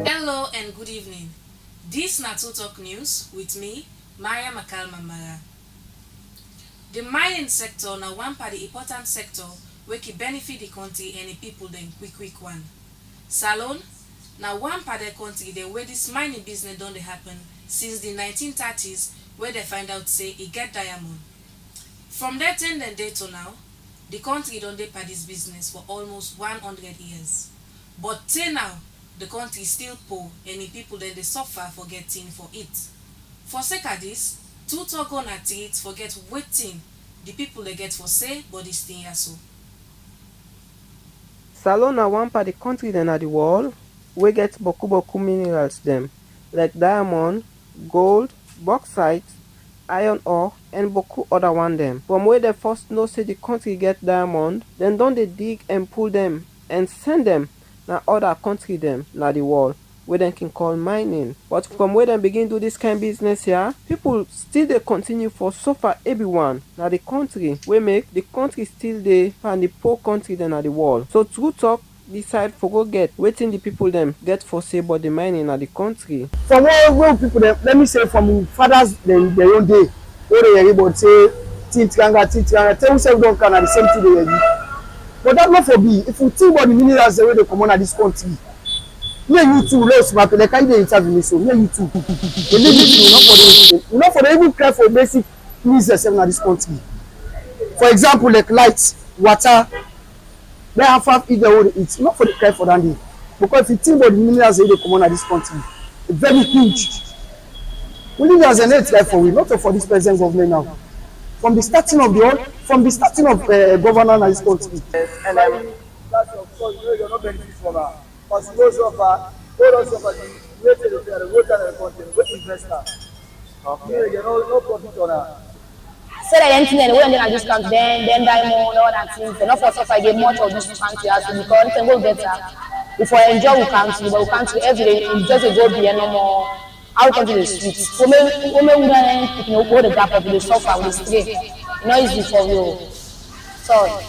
Hello and good evening. This na TruTok News with me, Maya Mamara. The mining sector na one part the important sector wey can benefit the country and the people then quick one. Salon na one part the country the way this mining business don dey happen since the 1930s where they find out say e get diamond. From that time then day to now, the country don dey part this business for almost 100 years. But till now, the country still poor and the people then they suffer for getting for it. For sake of this, TruTok on at it forget waiting the people they get for say but this thing here so. Salon na one part the country then at the world we get boku minerals them like diamond, gold, bauxite, iron ore and boku other one them. From where they first know say the country get diamond, then don't they dig and pull them and send them na other country them na the world where they can call mining. But from where they begin do this kind of business here, people still they continue for suffer everyone na the country we make the country still they and the poor country then na the world. So TruTok decide for go get waiting the people them get for say about the mining na the country. From where people them, let me say from fathers then their own day, where they hear about say tintranga, tell us we don't can at the same thing they hear. But that not for be. If you think about the minerals the way they come on at this country, me and you too, let's make like I dey interview me so me and you too. They need you not for the even care for basic needs themselves in this country. For example, like light, water, they have to eat their own eat. Not for the care for that day. Because if you think about the minerals the way they come on at this country, it's very huge. We need as a net life for we, not for this present government now. From the starting of governance in this country. And that's of course you're not benefiting from that. Because those of the way to the country, we investor. Okay. You know, no profit on that. Say that anything and when they discount then diamond all that things. They're not for suffer get much of this country as because anything go better. If we enjoy we country, but we country every day, it's just a go be no more. Out of the streets. We hold the gap of the suffer with the street. Not easy for you. Sorry.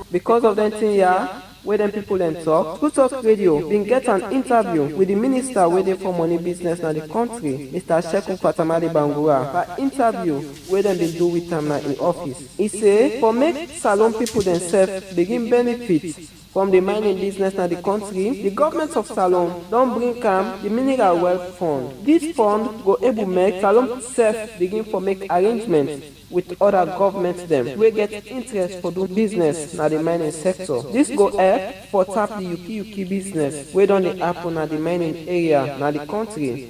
Because of that thing here, where them people then talk, TruTok Radio been get an interview with the minister where they for money business in the country, Mr. Sheku Fatamadi Bangura. An interview where them been do with him in office. He say for make salon people themselves begin benefit from the mining business in the country, the government of Salon don't bring the mineral wealth fund. This fund go able make Salon self begin for make arrangements with other governments them we get interest for do business na the mining sector. This go help for tap the yuki business we don't happen at the mining area na the country.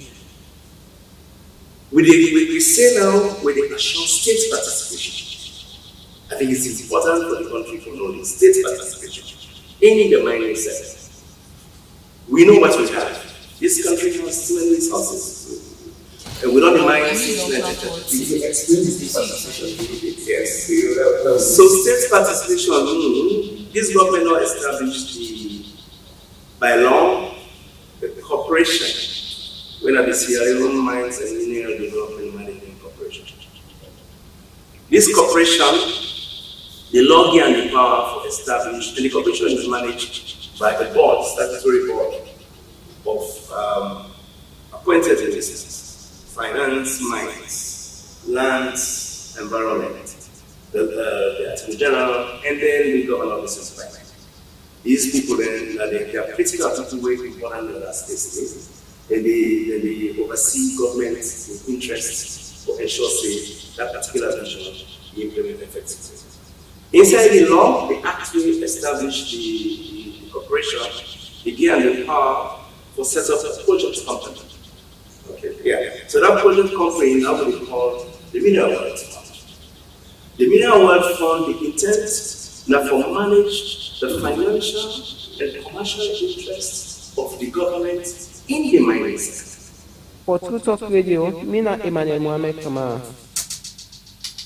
We say now with the assure state participation. I think it's important for the country to know the state participation in the mining sector. We know what we have. This country has too many resources. And without the mining system, yes. So state participation, this government law established by law the corporation, when at the Sierra Leone Mines and Mineral Development Management Corporation. This corporation, the law gives the power for established, and the corporation is managed by a board, statutory board of appointed agencies, finance, mines, lands, environment, the attorney general, and then the governor of the state. These people then, they are critical people who important in that space, and they oversee government with interest to ensure that particular vision be implemented effectively. Inside the law, they actually established the corporation, they give the power for set up a project company. Okay, yeah. So that project company now will be called the Mineral Wealth Fund. The Mineral Wealth Fund, the intent now for manage the financial and commercial interests of the government in the mining sector. For TruTok Radio, Mina Emmanuel Mohamed Kamara.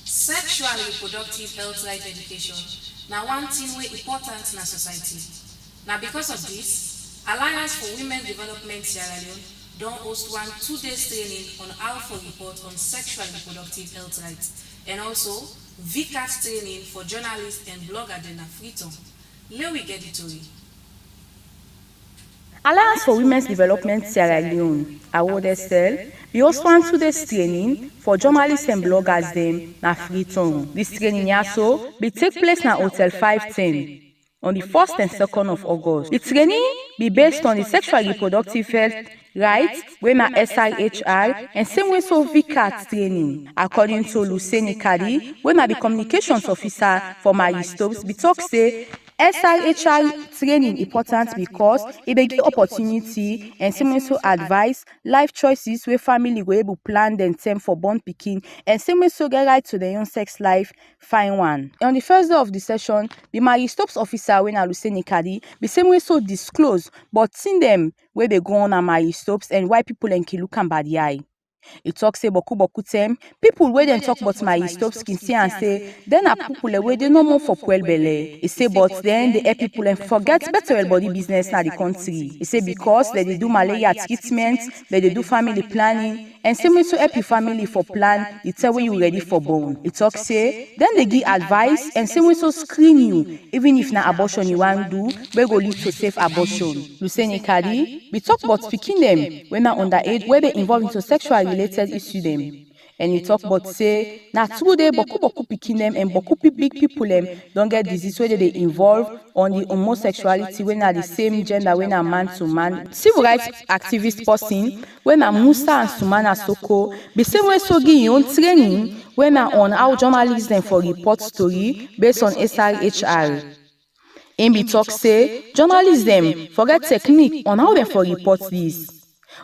Sexual and reproductive health right education now one thing way important in our society. Now because of this, Alliance for Women Development Sierra Leone don't host one 2 days training on how to report on sexual and reproductive health rights, and also VCAT training for journalists and bloggers in Freetown. Let we get it to you. Alliance for Women's Development Sierra Leone, AWODSL, we also want 2 days training for journalists and bloggers them na Freetown. This training also be take place na Hotel 510 on the 1st and 2nd of August. The training be based on the sexual reproductive health rights wey na SRHR and same way so VCAT training. According to Luceni Kadi, wey na the communications officer for Maristopes, we talk say SRHR training important because it dey give opportunity and same way so advice, life choices where family go able plan them term for born pikin, and same way so get right to their own sex life, find one. And on the first day of the session, the Maristopes officer wey na Luceni Kadi, be same way so disclose, but seeing them where they go on a Maristopes and why people and look am by the eye. It talks say boku tem people where they talk about Maristopes can see and say then are people where they no more for well belly. It say but then they help people and forget better well body business na the country. It say because they do malaria treatment, they do family planning, and same way so help your family for plan, it's tell when you ready for born. It talks say then they give advice and same way so screen you even if na abortion you want do, we go lead to safe abortion. Luceni Kadi, we talk about speaking them when na underage where they involve into sexual related issue them. And you talk about say na true day boku pikin them and boku big people them don't get disease where they involve on the homosexuality when are the same gender when are man to man. Civil rights activist person when are Musa and Sumana Soko be same way so give your own training when are on how journalists them for report story based on SRHR. Imbi talk say journalists them forget technique on how they for report this.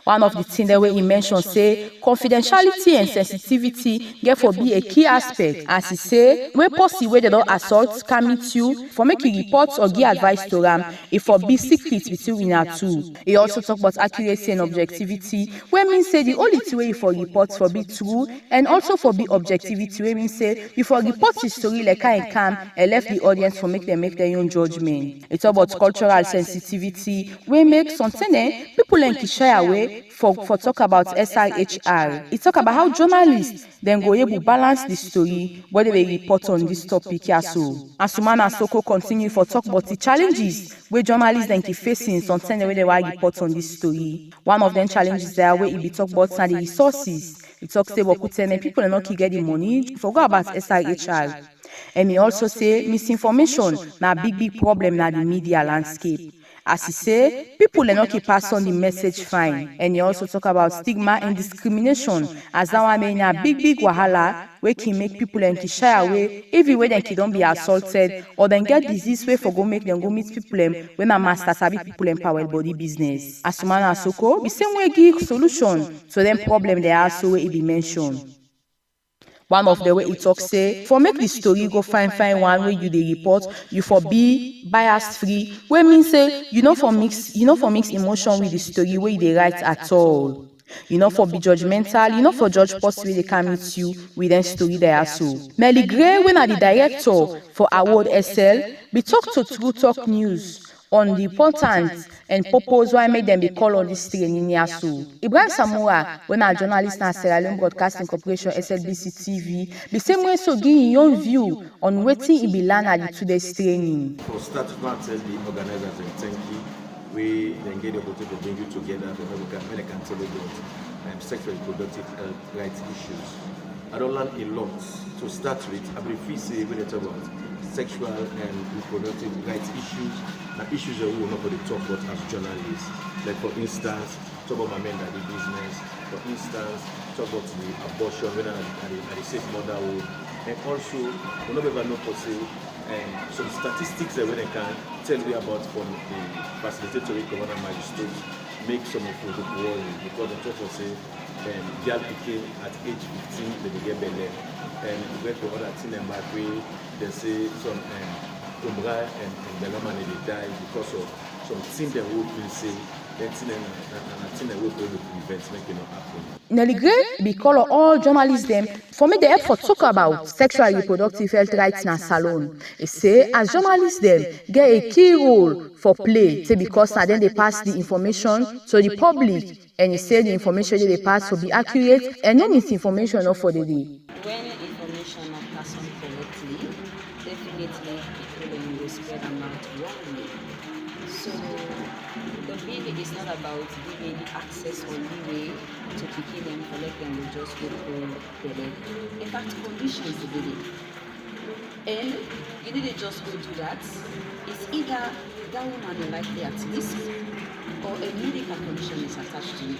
One of the things that we mentioned say confidentiality and sensitivity get for be a key aspect. As he say, when possible where they don't assault can meet you for make you report or give advice to them if for be secret between we are two. He also talk about accuracy and objectivity, where means say the only way you for report for be true and also for be objectivity, where means say you for report the story like I can and left the audience for make them make their own judgment. It's about cultural sensitivity, where make something people like shy away for talk about SRHR. It talk about how journalists then go able to balance the story whether they report on this topic here so. Asumana Soko continue for talk about the challenges where journalists then keep facing something where they want report on this story. One of them challenges there where it be talk about the resources. It talks about people are not get the money. Forget about SRHR. And he also say misinformation na big problem na the media landscape. As he say, people are not keep pass on the message fine. And he also talk about stigma and discrimination as that one mean a big wahala where can make people and shy away everywhere they can don't be assaulted or then get disease where for go make them go meet people when a master sabi people empower body business. Asumana Asoko, the same way give solution to them problem they also where it be mentioned. One of the way it talks say, for make the story go find one way you the report, you for be bias free, where means say you know for mix emotion with the story where they write at all. You know for be judgmental, you know for judge post where they can meet you with them story there so. Melly Gray, when are the director for AWODSL, we talk to TruTok News on the importance and purpose why make them be called on this training here so. Ibrahim Samura, when a journalist na Sierra Leone Broadcasting Corporation SLBC TV, the same way so give your own view on wetin be learned at today's training. For start to tell the organizers and thank you, we then get the opportunity to bring you together for when they can tell about sexual and reproductive rights issues. I don't learn a lot. To start with, I briefly say when they talk about sexual and reproductive rights issues, and issues that we will not going to talk about as journalists. Like for instance, talk about my men that do business. For instance, talk about the abortion, whether at the safe motherhood, and also we not ever know for say some statistics that they can tell you about from the facilitatory governor magistrates make some of you worry because the talk of say girl became at age 15 they get belly and we get to other thing and back way they say some Umra and Belaman they die because of some things that will feel say that thing that will prevent making it happen. Nelly Gray be call on all journalists them for me the effort talk about sexual and reproductive health rights in a salon. It say as journalists them get a key role for play say because now then they pass the information to the public and it say the information they pass will be accurate and then it's information not for the day. When information are passed on correctly, definitely people will spread them out wrongly. So the bill is not about giving access or leeway to picking them, collect them, they just go through the day. In fact, conditions to do it. And you didn't just go do that. It's either that woman is likely at least or a medical condition is attached to it.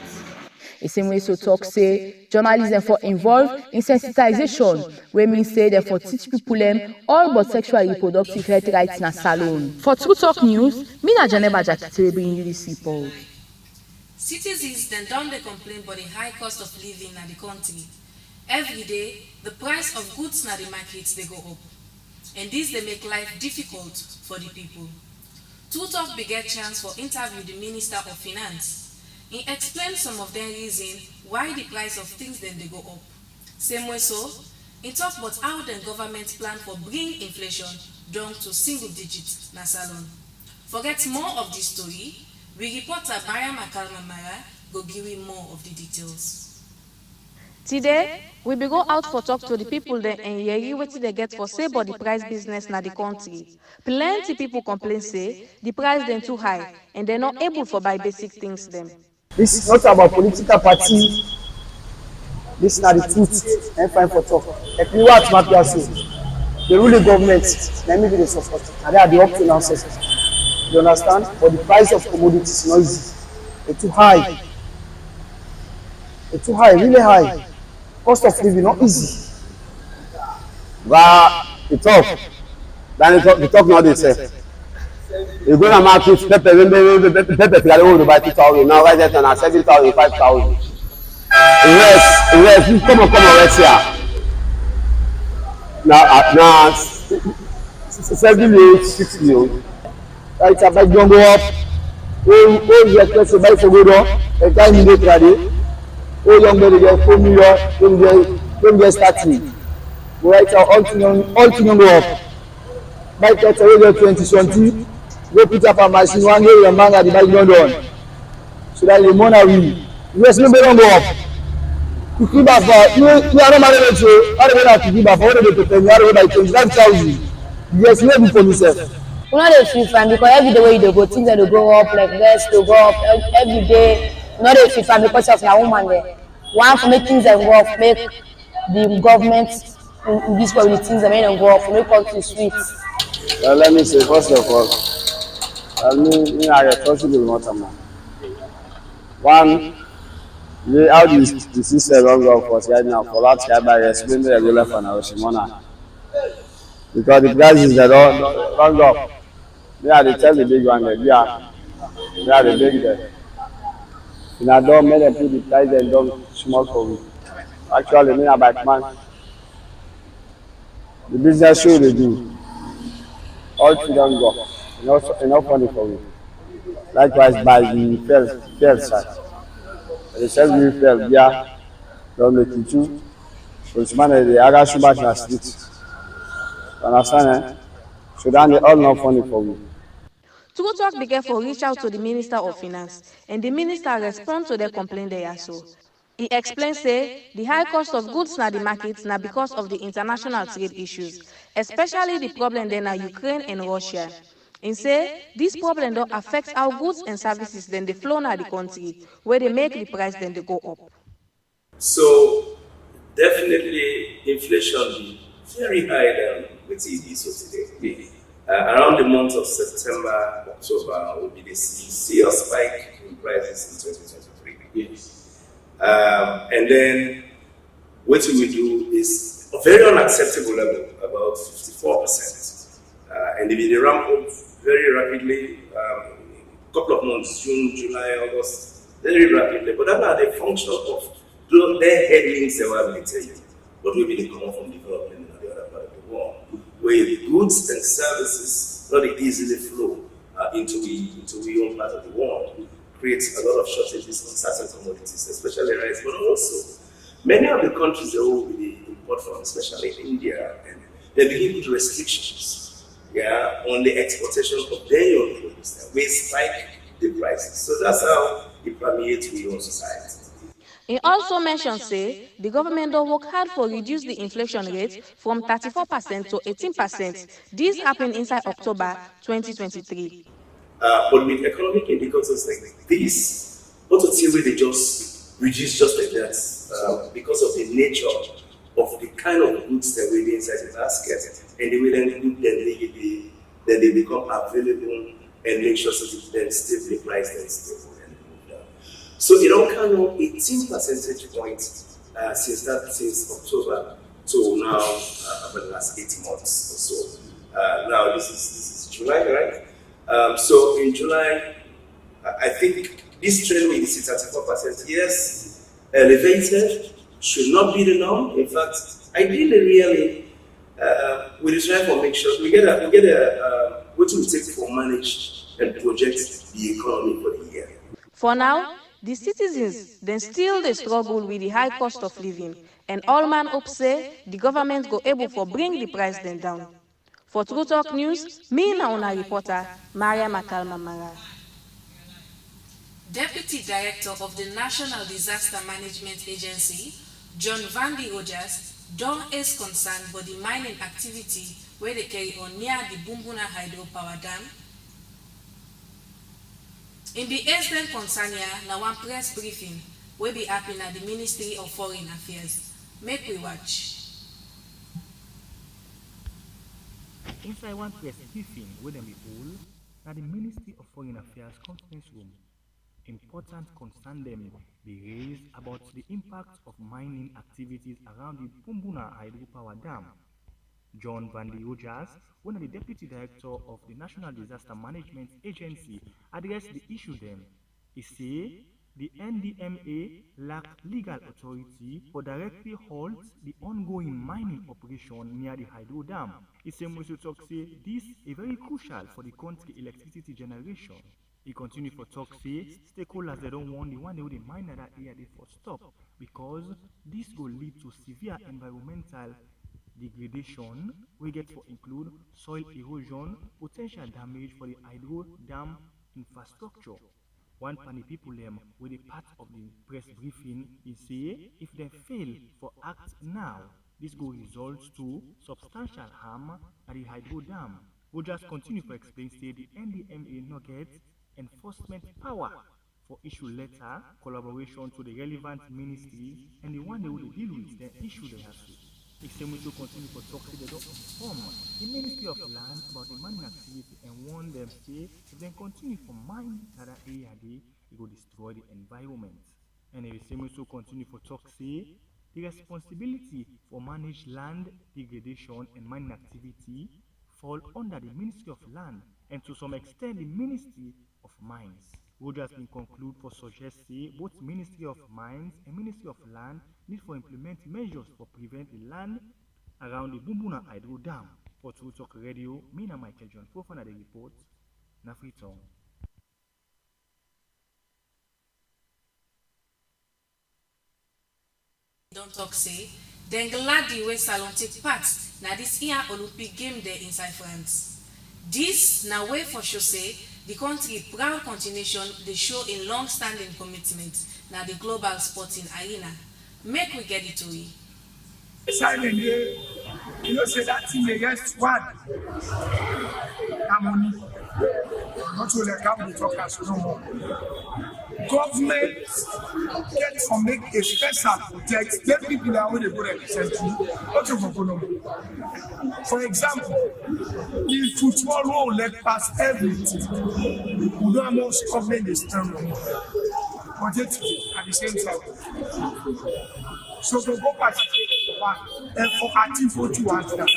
The same way so talk say journalism for involved in sensitization, where means say they for teach people them all about sexual and reproductive health rights in a salon. For TruTok News, me na Janeba Jakite bring you this report. Citizens then don't they complain about the high cost of living in the country. Every day, the price of goods in the markets they go up. And this they make life difficult for the people. TruTok be get chance for interview the Minister of Finance. He explained some of the reasons why the price of things then they go up. Same way so, he talked about how the government plan for bring inflation down to single digits na salon. Forget more of this story, we reporter Mariam Akalmamara go give you more of the details. Today, we be go out for talk to the people there and hear what they get for say about the price business na the country. Plenty people complain say the price then too high and they're not able for buy basic things them. This is not about political party. This is not the truth. And fine for talk. If you watch Mafia say, the ruling government, let me be the support. And they are the up to now system. You understand? But the price of commodities is not easy. It's too high. It's too high, really high. Cost of living not easy. But the talk, then the talk not the same. You go to market, pepper figure over by 2,000. Now right there na 7,000, 5,000. Yes, come on, right here. Now 78, 60. Right, I don't go up. Oh, you get to buy for good. A guy need to ready. Oh, young lady get 4 million. Don't get starting. Right, all to go up. Buy that away 2020. Go put up a machine one day and man at the bike London. So that the money will. Yes, no don't go up. To keep up you are not married to how do to keep up what do they pay you are by 25,000. Yes, maybe for myself. We not dey feel fine because every day wey you dey go things dey go up like this dey go up every day. We not dey feel fine because of na woman there. One for make things dey go up, make the government in this way with things dey make them go up, make country sweet. Well, let me say first of all. Me are responsible not a man. One, how the system runs off for right now for that guy by explain the regular for now Shimona. Because the prices that run up. Me are the tell the big one there. We are the big there. In a don't make them put the price and don't small for me. Actually, me are bike man. The business show they do. All to don't go. Enough money for me. Likewise by the fair side. The sales we fair, yeah, don't make it too. So it's man the other so much na street. Understand, eh? So then they all not funny for me. TruTok began for reach out to the Minister of Finance and the minister respond to their complaint they also. He explained say the high cost of goods na the markets na because of the international trade issues, especially the problem there na Ukraine and Russia. And say this problem don't affect how goods and services then they flow na the country, where they make the price then they go up. So definitely inflation be very high than what it is today. Around the month of September, October will be the see a spike in prices in 2023. Yes. And then what we do is a very unacceptable level, about 54%. And if they ramp up very rapidly, a couple of months, June, July, August, very rapidly. But that's not a function of their headwinds they were able to tell you. But we really come from development in the other part of the world, where goods and services not easily flow into the own part of the world. Creates a lot of shortages on certain commodities, especially rice, but also many of the countries that we import from, especially India, and they begin with restrictions, on the exportation of their own produce. We spike the prices. So that's how it permeates the own society. He also mentioned say the government don work hard for reduce the inflation rate from 34% to 18%. This happened inside October 2023. But with economic indicators like this, not to say they just reduce just like that, because of the nature of the kind of goods that we inside the basket, and the way then they become available and make sure that then stable price and stable and move down. So it all kind of 18 percentage points since October to now over the last 8 months or so. Now this is July, right? So in July, I think this trend will be 34%. Yes, elevated, should not be the norm. In fact, ideally, really, we try to make sure we get a what we take for manage and project the economy for the year. For now, the citizens then still they struggle with the high cost of living, and all man hope say the government go able for bring the price then down. For TruTok News, me na una reporter, Maria Makalmamara. Deputy Director of the National Disaster Management Agency, John Van de Rogers, don is concerned about the mining activity where they carry on near the Bumbuna hydropower dam. In the incident concern here, na one press briefing will be happening at the Ministry of Foreign Affairs. Make we watch. Inside one press briefing where dem be hold na the Ministry of Foreign Affairs conference room, important concern dem be raised about the impact of mining activities around the Bumbuna hydropower dam. John Van de Rogers, one of the Deputy Director of the National Disaster Management Agency, addressed the issue dem. He say the NDMA lack legal authority for directly halt the ongoing mining operation near the hydro dam. He say TruTok say this is very crucial for the country electricity generation. He continue for talk say stakeholders they don't want the one they would mine that area they for stop because this will lead to severe environmental degradation we get for include soil erosion, potential damage for the hydro dam infrastructure. One panel people with a part of the press briefing is say if they fail for act now, this will result to substantial harm at the hydro dam. We'll just continue to explain say the NDMA no get enforcement power for issue letter collaboration to the relevant ministries and the one they will deal with the issue they have to. Extremely to continue for talk they don't inform the Ministry of Land about the mining activity and warn them say if they continue for mine that area it will destroy the environment. And the same to continue for talk say the responsibility for manage land degradation and mining activity fall under the Ministry of Land and to some extent the Ministry of Mines. Rogers been conclude for suggest say both Ministry of Mines and Ministry of Land need for implement measures for prevent the land around the Bumbuna hydro dam. For TruTok Radio, me na Michael John Fofana the report na Freetown. Don't talk say then glad the way salon take part na this year Olympic game there inside France. This na way for sure say the country proud continuation they show in long-standing commitment na the global sporting arena. Make we get it to you. Silent, you know, say that thing against one. Money. Not only account the talkers no more. Government get to make a special protect let people that when they go represent. For example, if football will let pass everything, we don't have much government is strong. But yet at the same time. So to go participate in one and for active what you want that.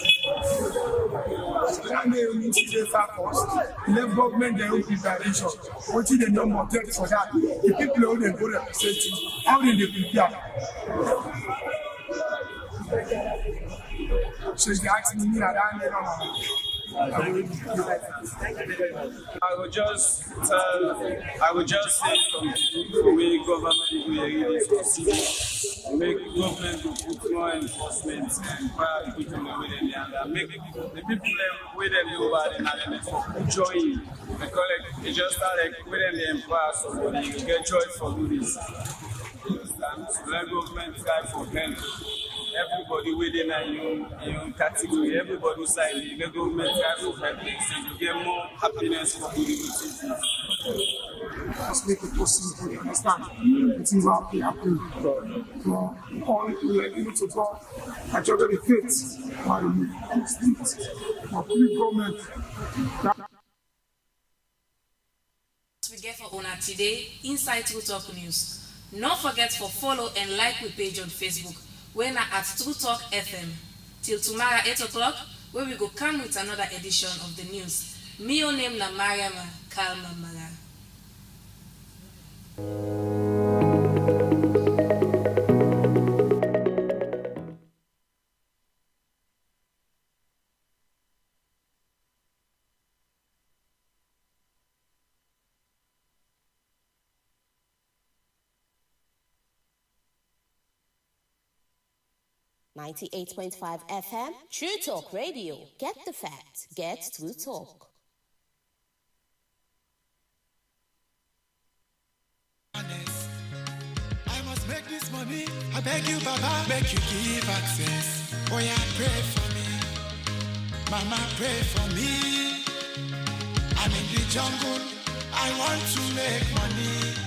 When they need to focus, let government their own preparation. What is the number take for that? The people who they go represent you, how did they prepare? So they ask me that I don't know. I would just say from the way government is proceeding, make government to put more enforcement and fire people within the and make the people with them over there and then for joy. Because it just started within the empire, somebody you get joy for doing this. So let government try for help. Everybody within a young category, everybody who sign the government try for help. So you get more happiness for doing this. Let's make it possible, you understand? It is our happen. For all we are able to go, I just the faith, but the government. We get for Ona today inside TruTok News. Don't forget for follow and like we page on Facebook. We're now at TruTok FM. Till tomorrow 8 o'clock, where we go come with another edition of the news. Me your name na Mariama Kalma Mara. .5 FM, TruTok Radio. Get the facts. Get TruTok. I must make this money. I beg you, Baba, make you give access. Oh yeah, pray for me. Mama, pray for me. I'm in the jungle. I want to make money.